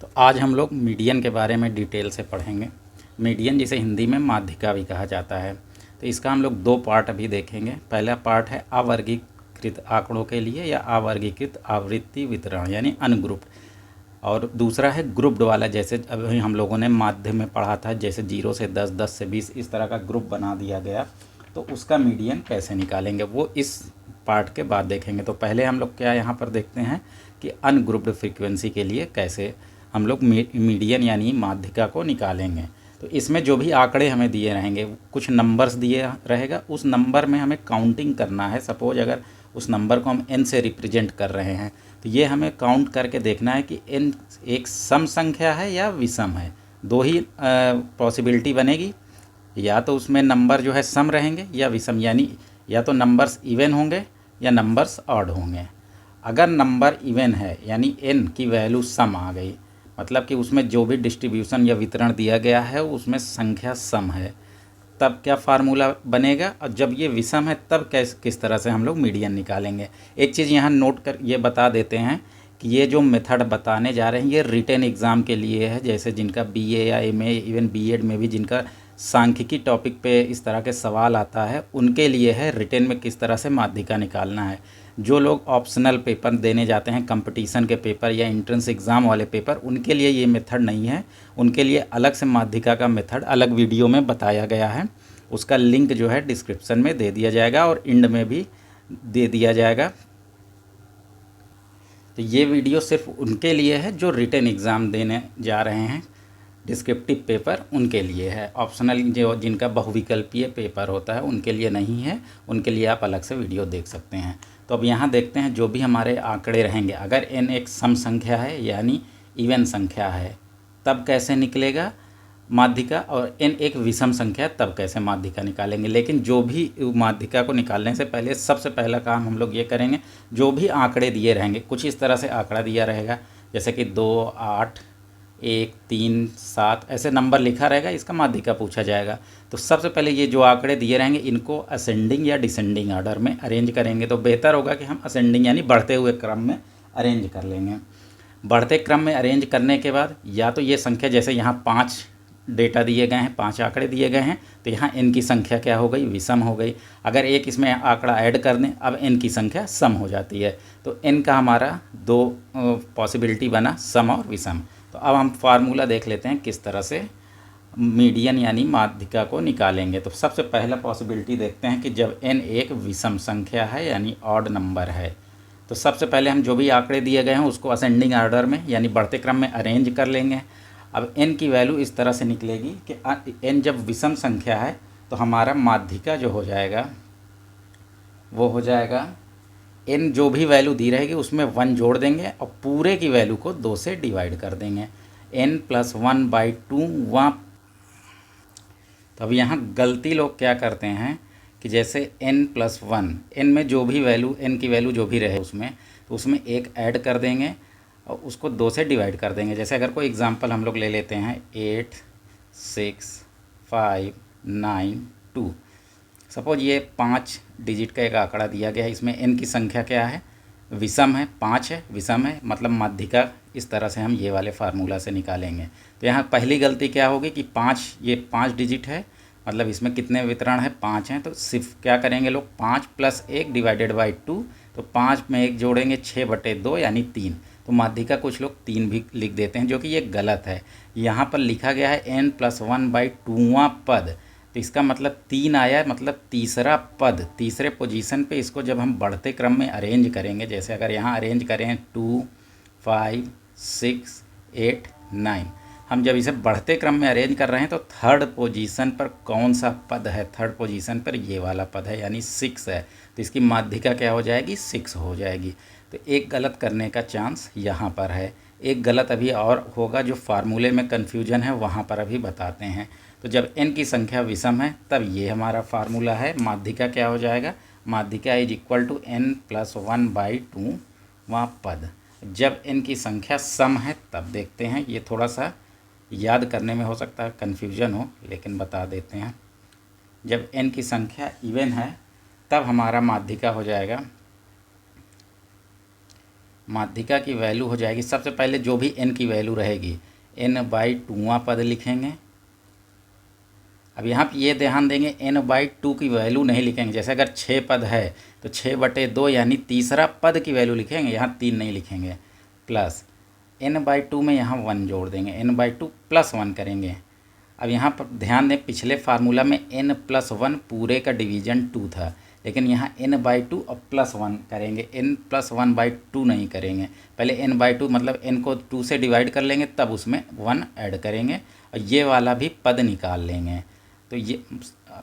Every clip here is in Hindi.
तो आज हम लोग मीडियन के बारे में डिटेल से पढ़ेंगे। मीडियन जिसे हिंदी में माध्यिका भी कहा जाता है। तो इसका हम लोग दो पार्ट अभी देखेंगे। पहला पार्ट है अवर्गीकृत आंकड़ों के लिए या अवर्गीकृत आवृत्ति वितरण यानी अनग्रुप्ड, और दूसरा है ग्रुप्ड वाला, जैसे अभी हम लोगों ने माध्य में पढ़ा था, जैसे 0 से 10, 10 से 20 इस तरह का ग्रुप बना दिया गया। तो उसका मीडियन कैसे निकालेंगे वो इस पार्ट के बाद देखेंगे। तो पहले हम लोग क्या यहाँ पर देखते हैं कि अनग्रुप्ड फ्रीक्वेंसी के लिए कैसे हम लोग मीडियन यानी माध्यिका को निकालेंगे। तो इसमें जो भी आंकड़े हमें दिए रहेंगे, कुछ नंबर्स दिए रहेगा, उस नंबर में हमें काउंटिंग करना है। सपोज अगर उस नंबर को हम n से रिप्रेजेंट कर रहे हैं तो ये हमें काउंट करके देखना है कि n एक सम संख्या है या विषम है। दो ही पॉसिबिलिटी बनेगी, या तो उसमें नंबर जो है सम रहेंगे या विषम, यानी या तो नंबर्स इवन होंगे या नंबर्स ऑड होंगे। अगर नंबर इवन है यानी n की वैल्यू सम आ गई, मतलब कि उसमें जो भी डिस्ट्रीब्यूशन या वितरण दिया गया है उसमें संख्या सम है, तब क्या फार्मूला बनेगा। और जब ये विषम है तब किस तरह से हम लोग मीडियन निकालेंगे। एक चीज़ यहाँ नोट कर ये बता देते हैं कि ये जो मेथड बताने जा रहे हैं ये रिटेन एग्ज़ाम के लिए है। जैसे जिनका बीए या एमए, इवन बीएड में भी जिनका सांख्यिकी टॉपिक पे इस तरह के सवाल आता है, उनके लिए है रिटेन में किस तरह से माध्यिका निकालना है। जो लोग ऑप्शनल पेपर देने जाते हैं, कंपटीशन के पेपर या एंट्रेंस एग्ज़ाम वाले पेपर, उनके लिए ये मेथड नहीं है। उनके लिए अलग से माध्यिका का मेथड अलग वीडियो में बताया गया है। उसका लिंक जो है डिस्क्रिप्शन में दे दिया जाएगा और एंड में भी दे दिया जाएगा। तो ये वीडियो सिर्फ उनके लिए है जो रिटेन एग्ज़ाम देने जा रहे हैं, डिस्क्रिप्टिव पेपर उनके लिए है। ऑप्शनल जो जिनका बहुविकल्पीय पेपर होता है उनके लिए नहीं है, उनके लिए आप अलग से वीडियो देख सकते हैं। तो अब यहाँ देखते हैं जो भी हमारे आंकड़े रहेंगे। अगर n एक सम संख्या है यानी इवन संख्या है तब कैसे निकलेगा माध्यिका, और n एक विषम संख्या तब कैसे माध्यिका निकालेंगे। लेकिन जो भी माध्यिका को निकालने से पहले सबसे पहला काम हम लोग ये करेंगे, जो भी आंकड़े दिए रहेंगे, कुछ इस तरह से आंकड़ा दिया रहेगा जैसे कि 2, 8, 1, 3, 7 ऐसे नंबर लिखा रहेगा, इसका माध्यिका पूछा जाएगा। तो सबसे पहले ये जो आंकड़े दिए रहेंगे इनको असेंडिंग या डिसेंडिंग ऑर्डर में अरेंज करेंगे। तो बेहतर होगा कि हम असेंडिंग यानी बढ़ते हुए क्रम में अरेंज कर लेंगे। बढ़ते क्रम में अरेंज करने के बाद या तो ये संख्या, जैसे यहाँ 5 डेटा दिए गए हैं, 5 आंकड़े दिए गए हैं, तो यहाँ n की संख्या क्या हो गई, विषम हो गई। अगर एक इसमें आंकड़ा ऐड कर दें, अब n की संख्या सम हो जाती है। तो n का हमारा दो पॉसिबिलिटी बना, सम और विषम। तो अब हम फार्मूला देख लेते हैं किस तरह से मीडियन यानी माध्यिका को निकालेंगे। तो सबसे पहला पॉसिबिलिटी देखते हैं कि जब n एक विषम संख्या है यानी ऑड नंबर है, तो सबसे पहले हम जो भी आंकड़े दिए गए हैं उसको असेंडिंग ऑर्डर में यानी बढ़ते क्रम में अरेंज कर लेंगे। अब n की वैल्यू इस तरह से निकलेगी कि n जब विषम संख्या है तो हमारा माध्यिका जो हो जाएगा वो हो जाएगा n जो भी वैल्यू दी रहेगी उसमें 1 जोड़ देंगे और पूरे की वैल्यू को 2 से डिवाइड कर देंगे। n + 1/2 वहाँ। तो अब यहाँ गलती लोग क्या करते हैं कि जैसे n + 1, n में जो भी वैल्यू, n की वैल्यू जो भी रहे उसमें, तो उसमें एक ऐड कर देंगे और उसको 2 से डिवाइड कर देंगे। जैसे अगर कोई एग्जांपल हम लोग ले लेते हैं 8, 6, 5, 9, 2। सपोज ये 5 डिजिट का एक आंकड़ा दिया गया है, इसमें n की संख्या क्या है, विषम है, 5 है, विषम है, मतलब माध्यिका इस तरह से हम ये वाले फार्मूला से निकालेंगे। तो यहाँ पहली गलती क्या होगी कि 5, ये 5 डिजिट है, मतलब इसमें कितने वितरण है, 5 हैं। तो सिर्फ क्या करेंगे लोग, 5 + 1 / 2। तो 5 में 1 जोड़ेंगे, 6/2 यानी 3। तो माध्यिका कुछ लोग 3 भी लिख देते हैं, जो कि ये गलत है। यहाँ पर लिखा गया है n + 1/2वां पद, तो इसका मतलब 3 आया है, मतलब तीसरा पद, तीसरे पोजीशन पे इसको जब हम बढ़ते क्रम में अरेंज करेंगे, जैसे अगर यहाँ अरेंज करें 2, 5, 6, 8, 9, हम जब इसे बढ़ते क्रम में अरेंज कर रहे हैं तो थर्ड पोजीशन पर कौन सा पद है, थर्ड पोजीशन पर ये वाला पद है यानी 6 है। तो इसकी माध्यिका क्या हो जाएगी, 6 हो जाएगी। तो एक गलत करने का चांस यहाँ पर है। एक गलत अभी और होगा, जो फार्मूले में कन्फ्यूजन है वहाँ पर अभी बताते हैं। तो जब n की संख्या विषम है तब ये हमारा फार्मूला है, माध्यिका क्या हो जाएगा, माध्यिका = n + 1/2 वां पद। जब n की संख्या सम है तब देखते हैं, ये थोड़ा सा याद करने में हो सकता है कन्फ्यूजन हो, लेकिन बता देते हैं। जब n की संख्या इवन है तब हमारा माध्यिका हो जाएगा माध्यिका की वैल्यू हो जाएगी, सबसे पहले जो भी n की वैल्यू रहेगी n/2वां पद लिखेंगे। अब यहाँ पे ये ध्यान देंगे n/2 की वैल्यू नहीं लिखेंगे। जैसे अगर 6 पद है तो 6/2 यानी तीसरा पद की वैल्यू लिखेंगे, यहाँ 3 नहीं लिखेंगे। प्लस n/2 में यहाँ 1 जोड़ देंगे, n/2 + 1 करेंगे। अब यहाँ पर ध्यान दें, पिछले फार्मूला में n+1 पूरे का डिवीजन 2 था, लेकिन यहाँ n/2 और +1 करेंगे, n+1/2 नहीं करेंगे। पहले n/2 मतलब n को 2 से डिवाइड कर लेंगे, तब उसमें 1 ऐड करेंगे और ये वाला भी पद निकाल लेंगे। तो ये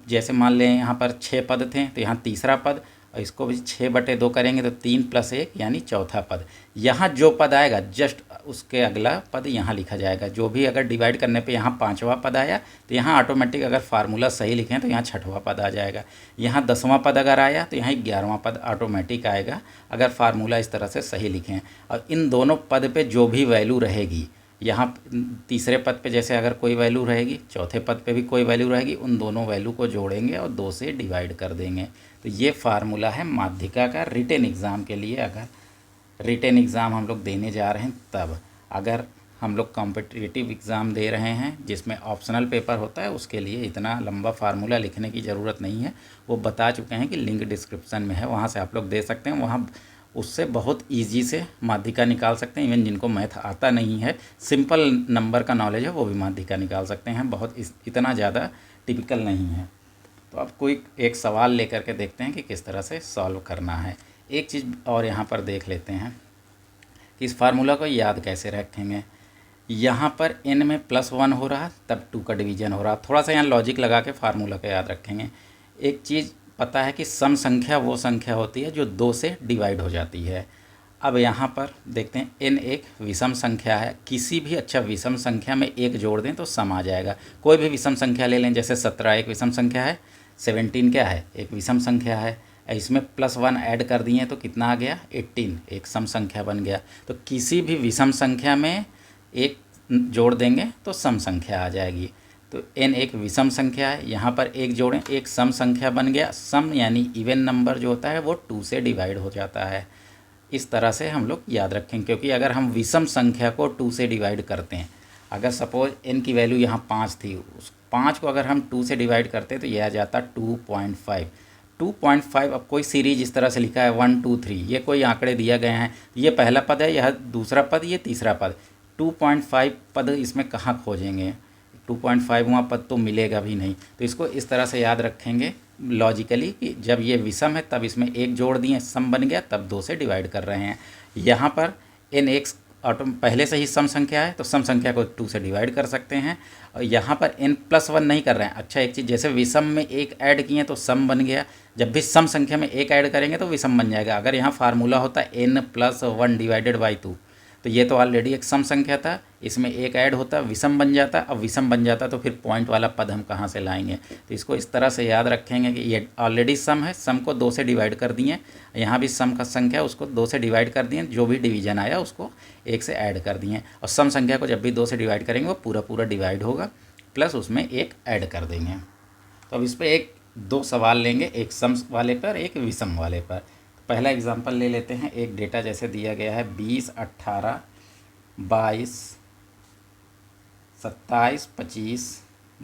जैसे मान लें यहाँ पर 6 पद थे तो यहाँ तीसरा पद, और इसको भी 6/2 करेंगे तो 3 + 1 यानी चौथा पद। यहाँ जो पद आएगा जस्ट उसके अगला पद यहाँ लिखा जाएगा। जो भी अगर डिवाइड करने पे यहाँ 5वां पद आया तो यहाँ ऑटोमेटिक अगर फार्मूला सही लिखें तो यहाँ 6वां पद आ जाएगा। यहाँ 10वां पद अगर आया तो यहाँ 11वां पद ऑटोमेटिक आएगा अगर फार्मूला इस तरह से सही लिखें। और इन दोनों पद पे जो भी वैल्यू रहेगी, यहाँ तीसरे पद पे जैसे अगर कोई वैल्यू रहेगी, चौथे पद पे भी कोई वैल्यू रहेगी, उन दोनों वैल्यू को जोड़ेंगे और 2 से डिवाइड कर देंगे। तो ये फार्मूला है माध्यिका का रिटेन एग्ज़ाम के लिए। अगर रिटेन एग्ज़ाम हम लोग देने जा रहे हैं तब, अगर हम लोग कॉम्पिटिटिव एग्ज़ाम दे रहे हैं जिसमें ऑप्शनल पेपर होता है, उसके लिए इतना लंबा फार्मूला लिखने की ज़रूरत नहीं है। वो बता चुके हैं कि लिंक डिस्क्रिप्शन में है, वहाँ से आप लोग दे सकते हैं। वहाँ उससे बहुत ईजी से माध्यिका निकाल सकते हैं। इवन जिनको मैथ आता नहीं है, सिंपल नंबर का नॉलेज है, वो भी माध्यिका निकाल सकते हैं। बहुत इतना ज़्यादा टिपिकल नहीं है। तो अब कोई एक सवाल लेकर के देखते हैं कि किस तरह से सॉल्व करना है। एक चीज़ और यहाँ पर देख लेते हैं कि इस फार्मूला को याद कैसे रखेंगे। यहाँ पर n में +1 हो रहा तब 2 का डिवीजन हो रहा। थोड़ा सा यहाँ लॉजिक लगा के फार्मूला को याद रखेंगे। एक चीज़ पता है कि सम संख्या वो संख्या होती है जो 2 से डिवाइड हो जाती है। अब यहाँ पर देखते हैं n एक विषम संख्या है। किसी भी विषम संख्या में 1 जोड़ दें तो सम आ जाएगा। कोई भी विषम संख्या ले लें, जैसे 17 एक विषम संख्या है, 17 क्या है, एक विषम संख्या है। इसमें +1 ऐड कर दिए तो कितना आ गया, 18, एक सम संख्या बन गया। तो किसी भी विषम संख्या में 1 जोड़ देंगे तो सम संख्या आ जाएगी। तो n एक विषम संख्या है, यहाँ पर 1 जोड़ें, एक सम संख्या बन गया। सम यानी इवन नंबर जो होता है वो 2 से डिवाइड हो जाता है। इस तरह से हम लोग याद रखें, क्योंकि अगर हम विषम संख्या को 2 से डिवाइड करते हैं, अगर सपोज n की वैल्यू यहाँ 5 थी, उस 5 को अगर हम 2 से डिवाइड करते तो यह आ जाता 2.5। 2.5 अब कोई सीरीज इस तरह से लिखा है 1 2 3, ये कोई आंकड़े दिया गए हैं, ये पहला पद है, यह दूसरा पद, ये तीसरा पद। 2.5 पद इसमें कहाँ खोजेंगे, 2.5वां पद तो मिलेगा भी नहीं। तो इसको इस तरह से याद रखेंगे लॉजिकली कि जब ये विषम है तब इसमें 1 जोड़ दिए, सम बन गया, तब 2 से डिवाइड कर रहे हैं। यहाँ पर n एक पहले से ही सम संख्या है तो सम संख्या को 2 से डिवाइड कर सकते हैं। और यहाँ पर n+1 नहीं कर रहे हैं। अच्छा, एक चीज़, जैसे विषम में 1 ऐड किए तो सम बन गया, जब भी सम संख्या में 1 ऐड करेंगे तो विषम बन जाएगा। अगर यहाँ फार्मूला होता n+1 डिवाइडेड बाई 2, तो ये तो ऑलरेडी एक सम संख्या था, इसमें 1 ऐड होता विषम बन जाता। अब विषम बन जाता तो फिर पॉइंट वाला पद हम कहाँ से लाएंगे। तो इसको इस तरह से याद रखेंगे कि ये ऑलरेडी सम है, सम को 2 से डिवाइड कर दिए, यहाँ भी सम का संख्या उसको 2 से डिवाइड कर दिए, जो भी डिवीजन आया उसको 1 से ऐड कर दिए। और सम संख्या को जब भी 2 से डिवाइड करेंगे वो पूरा पूरा डिवाइड होगा, प्लस उसमें 1 ऐड कर देंगे। तो अब इस पर 1-2 सवाल लेंगे, एक सम वाले पर, एक विषम वाले पर। पहला एग्जांपल ले लेते हैं। एक डेटा जैसे दिया गया है 20, 18, 22, 27, 25,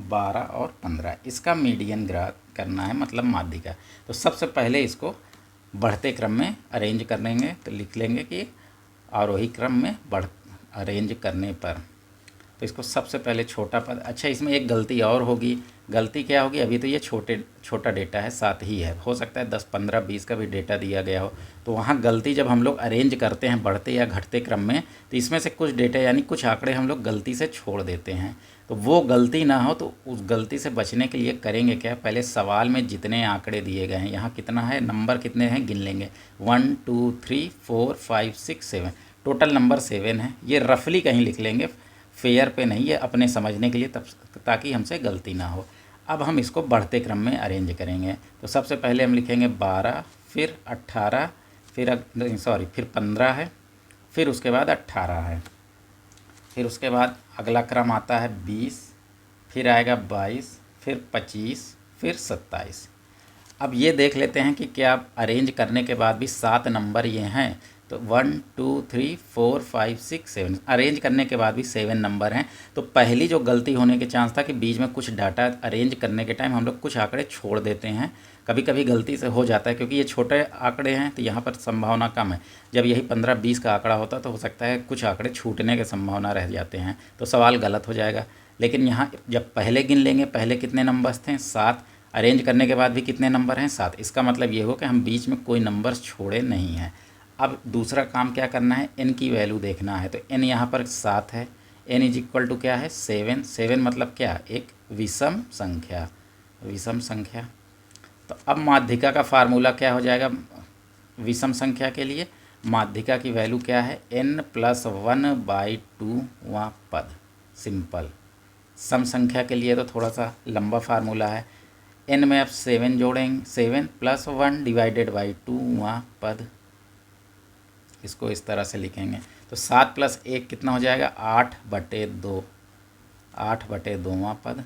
12 और 15। इसका मीडियन ग्राफ करना है, मतलब माध्यिका। तो सबसे पहले इसको बढ़ते क्रम में अरेंज करेंगे। तो लिख लेंगे कि आरोही क्रम में अरेंज करने पर। तो इसको सबसे पहले छोटा पद, अच्छा इसमें एक गलती और होगी। गलती क्या होगी, अभी तो ये छोटा डेटा है, 7 ही है, हो सकता है 10, 15, 20 का भी डेटा दिया गया हो। तो वहाँ गलती जब हम लोग अरेंज करते हैं बढ़ते या घटते क्रम में, तो इसमें से कुछ डेटा यानी कुछ आंकड़े हम लोग गलती से छोड़ देते हैं। तो वो गलती ना हो, तो उस गलती से बचने के लिए करेंगे क्या, पहले सवाल में जितने आंकड़े दिए गए हैं, यहाँ कितना है, नंबर कितने हैं गिन लेंगे, 1 2 3 4 5 6 7, टोटल नंबर 7 है। ये रफली कहीं लिख लेंगे, फेयर पे नहीं, ये अपने समझने के लिए, तब ताकि हमसे गलती ना हो। अब हम इसको बढ़ते क्रम में अरेंज करेंगे। तो सबसे पहले हम लिखेंगे 12, फिर 18, फिर 15 है, फिर उसके बाद 18 है, फिर उसके बाद अगला क्रम आता है 20, फिर आएगा 22, फिर 25, फिर 27। अब ये देख लेते हैं कि क्या अरेंज करने के बाद भी 7 नंबर ये हैं, तो 1 2 3 4 5 6 7 अरेंज करने के बाद भी 7 नंबर हैं। तो पहली जो गलती होने के चांस था कि बीच में कुछ डाटा अरेंज करने के टाइम हम लोग कुछ आंकड़े छोड़ देते हैं। कभी कभी गलती से हो जाता है क्योंकि ये छोटे आंकड़े हैं तो यहाँ पर संभावना कम है। जब यही 15-20 का आंकड़ा होता तो हो सकता है कुछ आंकड़े छूटने की संभावना रह जाते हैं, तो सवाल गलत हो जाएगा। लेकिन यहाँ जब पहले गिन लेंगे, पहले कितने नंबर्स थे 7, अरेंज करने के बाद भी कितने नंबर हैं 7, इसका मतलब ये हो कि हम बीच में कोई नंबर्स छोड़े नहीं हैं। अब दूसरा काम क्या करना है, n की वैल्यू देखना है। तो n यहाँ पर 7 है, n इज इक्वल टू क्या है 7। 7 मतलब क्या, एक विषम संख्या, विषम संख्या। तो अब माध्यिका का फार्मूला क्या हो जाएगा विषम संख्या के लिए, माध्यिका की वैल्यू क्या है n+1/2वां पद, सिंपल। सम संख्या के लिए तो थोड़ा सा लंबा फार्मूला है। n में अब 7 जोड़ेंगे, 7+1 डिवाइडेड बाई 2वां पद, इसको इस तरह से लिखेंगे। तो 7 + 1 कितना हो जाएगा 8/2, 8/2वां पद।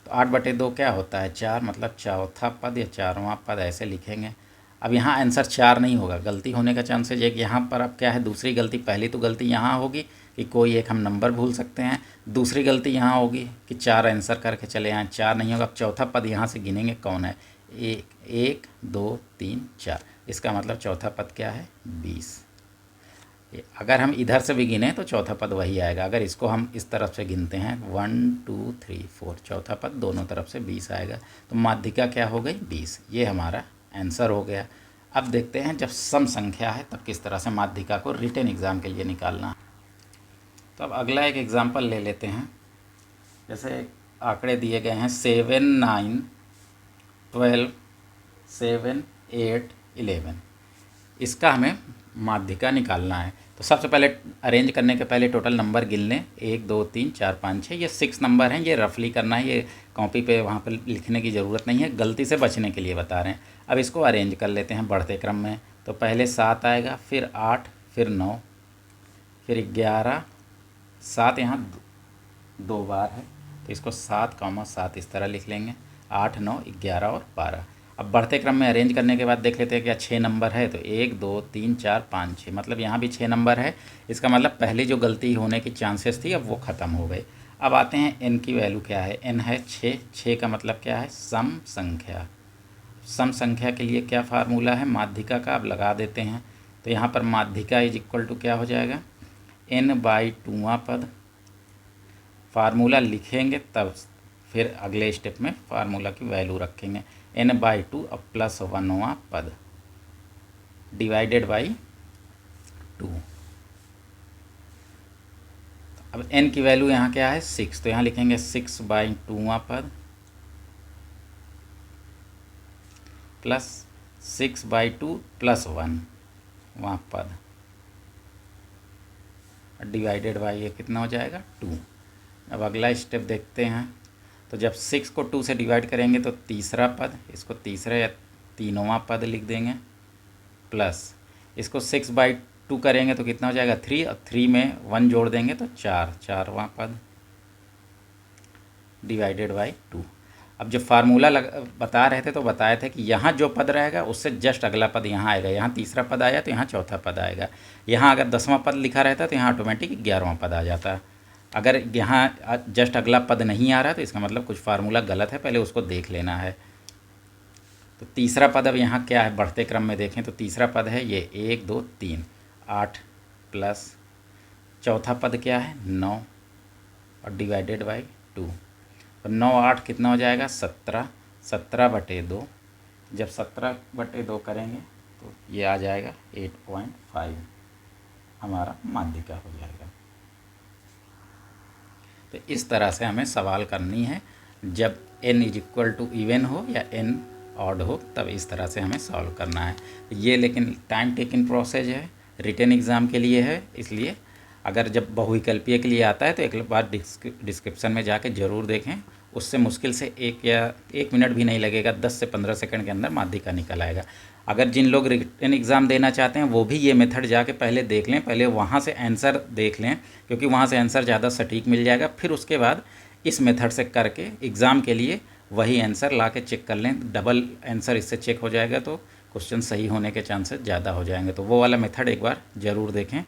तो 8/2 क्या होता है 4, मतलब चौथा पद या 4वां पद, ऐसे लिखेंगे। अब यहाँ आंसर 4 नहीं होगा, गलती होने का चांसेज है कि यहाँ पर अब क्या है दूसरी गलती। पहली तो गलती यहाँ होगी कि कोई एक हम नंबर भूल सकते हैं, दूसरी गलती यहाँ होगी कि 4 आंसर करके चले आए, 4 नहीं होगा। अब चौथा पद यहाँ से गिनेंगे कौन है, 1 2 3 4, इसका मतलब चौथा पद क्या है 20। अगर हम इधर से भी गिने तो चौथा पद वही आएगा। अगर इसको हम इस तरफ से गिनते हैं 1 2 3 4, चौथा पद दोनों तरफ से 20 आएगा। तो माध्यिका क्या हो गई 20, ये हमारा आंसर हो गया। अब देखते हैं जब सम संख्या है तब किस तरह से माध्यिका को रिटन एग्ज़ाम के लिए निकालना। तो अब अगला एक एग्जाम्पल ले लेते हैं। जैसे आंकड़े दिए गए हैं 7 9 12 7 8 11, इसका हमें माध्यिका निकालना है। तो सबसे पहले अरेंज करने के पहले टोटल नंबर गिन लें, 1 2 3 4 5 6, ये 6 नंबर हैं। ये रफली करना है, ये कॉपी पे वहाँ पर लिखने की ज़रूरत नहीं है, गलती से बचने के लिए बता रहे हैं। अब इसको अरेंज कर लेते हैं बढ़ते क्रम में। तो पहले 7 आएगा, फिर 8, फिर 9, फिर 11, 7 यहाँ 2 बार है तो इसको 7, इस तरह लिख लेंगे, 8 9 11 और 12। अब बढ़ते क्रम में अरेंज करने के बाद देख लेते हैं क्या 6 नंबर है। तो 1 2 3 4 5 6, मतलब यहाँ भी 6 नंबर है। इसका मतलब पहली जो गलती होने की चांसेस थी अब वो ख़त्म हो गई। अब आते हैं n की वैल्यू क्या है, n है 6। 6 का मतलब क्या है सम संख्या। सम संख्या के लिए क्या फार्मूला है माध्यिका का, अब लगा देते हैं। तो यहाँ पर माध्यिका इज इक्वल टू क्या हो जाएगा n/2वां पद। फार्मूला लिखेंगे तब फिर अगले स्टेप में फार्मूला की वैल्यू रखेंगे, n/2 अब +1वां पद डिवाइडेड बाई 2। अब n की वैल्यू यहाँ क्या है 6, तो यहाँ लिखेंगे 6/2वां पद प्लस 6/2 +1वां पद डिवाइडेड बाई ये कितना हो जाएगा 2। अब अगला स्टेप देखते हैं। तो जब 6 को 2 से डिवाइड करेंगे तो तीसरा पद, इसको तीसरा या तीनों पद लिख देंगे, प्लस इसको 6/2 करेंगे तो कितना हो जाएगा 3, और 3 में 1 जोड़ देंगे तो 4वां पद डिवाइडेड बाई 2। अब जो फार्मूला बता रहे थे तो बताए थे कि यहाँ जो पद रहेगा उससे जस्ट अगला पद यहाँ आएगा। यहाँ तीसरा पद आया तो यहाँ चौथा पद आएगा। यहाँ अगर 10वां पद लिखा रहता तो यहाँ ऑटोमेटिक 11वां पद आ जाता। अगर यहाँ जस्ट अगला पद नहीं आ रहा तो इसका मतलब कुछ फार्मूला गलत है, पहले उसको देख लेना है। तो तीसरा पद अब यहाँ क्या है बढ़ते क्रम में देखें तो तीसरा पद है ये 1 2 3 8 प्लस चौथा पद क्या है 9 और डिवाइडेड बाई 2। तो 9 8 कितना हो जाएगा 17, 17/2। जब 17/2 करेंगे तो ये आ जाएगा 8.5, हमारा माध्यिका हो जाएगा। तो इस तरह से हमें सवाल करनी है, जब n = इवन हो या n ऑड हो तब इस तरह से हमें सॉल्व करना है। ये लेकिन टाइम टेकिंग प्रोसेस है, रिटन एग्ज़ाम के लिए है, इसलिए अगर जब बहुविकल्पीय के लिए आता है तो एक बार डिस्क्रिप्शन में जाके ज़रूर देखें। उससे मुश्किल से 1 मिनट भी नहीं लगेगा, 10 से 15 सेकंड के अंदर माध्यिका निकल आएगा। अगर जिन लोग रिटन एग्ज़ाम देना चाहते हैं वो भी ये मेथड जाके पहले देख लें, पहले वहाँ से आंसर देख लें क्योंकि वहाँ से आंसर ज़्यादा सटीक मिल जाएगा। फिर उसके बाद इस मेथड से करके एग्ज़ाम के लिए वही आंसर ला के चेक कर लें, डबल आंसर इससे चेक हो जाएगा तो क्वेश्चन सही होने के चांसेस ज़्यादा हो जाएंगे। तो वो वाला मेथड एक बार ज़रूर देखें।